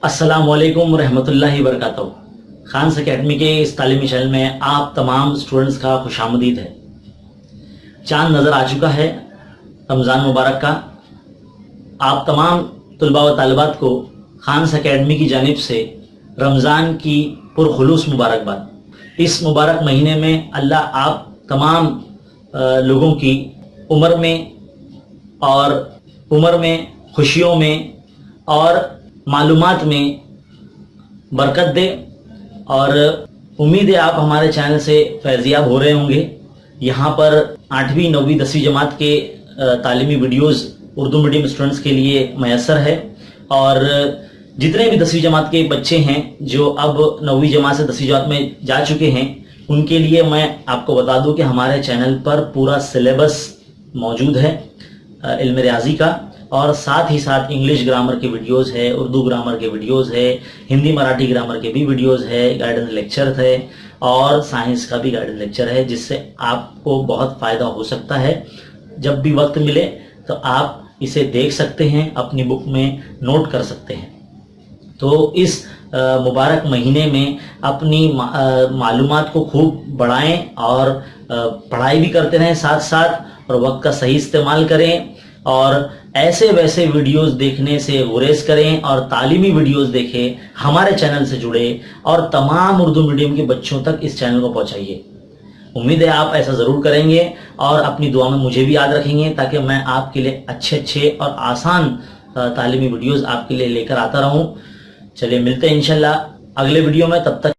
अस्सलामुअलैकुम रहमतुल्लाहि वबरकातुहू। खान्स एकेडमी के इस तालीमी चैनल में आप तमाम स्टूडेंट्स का खुशामदीद है। चांद नज़र आ चुका है रमज़ान मुबारक का। आप तमाम तुलबा व तालिबात को खान्स एकेडमी की जानिब से रमज़ान की पुरखुलूस मुबारकबाद। इस मुबारक महीने में अल्लाह आप तमाम लोगों की उम्र में खुशियों में और मालूमात में बरकत दे, और उम्मीद है आप हमारे चैनल से फैज़याब हो रहे होंगे। यहाँ पर 8वीं 9वीं 10वीं जमात के तालीमी वीडियोस उर्दू मीडियम स्टूडेंट्स के लिए मैसर है, और जितने भी 10वीं जमात के बच्चे हैं जो अब 9वीं जमात से 10वीं जमात में जा चुके हैं, उनके लिए मैं आपको बता दूं कि हमारे चैनल पर पूरा सिलेबस मौजूद है इल्म रियाजी का, और साथ ही साथ इंग्लिश ग्रामर के वीडियोस है, उर्दू ग्रामर के वीडियोस है, हिंदी मराठी ग्रामर के भी वीडियोस है, गाइडेंस लेक्चर है और साइंस का भी गाइडेंस लेक्चर है, जिससे आपको बहुत फ़ायदा हो सकता है। जब भी वक्त मिले तो आप इसे देख सकते हैं, अपनी बुक में नोट कर सकते हैं। तो इस मुबारक महीने में अपनी मालूमात को खूब बढ़ाएं और पढ़ाई भी करते रहें साथ साथ, और वक्त का सही इस्तेमाल करें, और ऐसे वैसे वीडियोस देखने से गुरेज करें और तालीमी वीडियोस देखें, हमारे चैनल से जुड़े और तमाम उर्दू मीडियम के बच्चों तक इस चैनल को पहुंचाइए। उम्मीद है आप ऐसा ज़रूर करेंगे और अपनी दुआ में मुझे भी याद रखेंगे, ताकि मैं आपके लिए अच्छे और आसान तालीमी वीडियोस आपके लिए लेकर आता रहूं। चलिए मिलते हैं इंशाल्लाह अगले वीडियो में, तब तक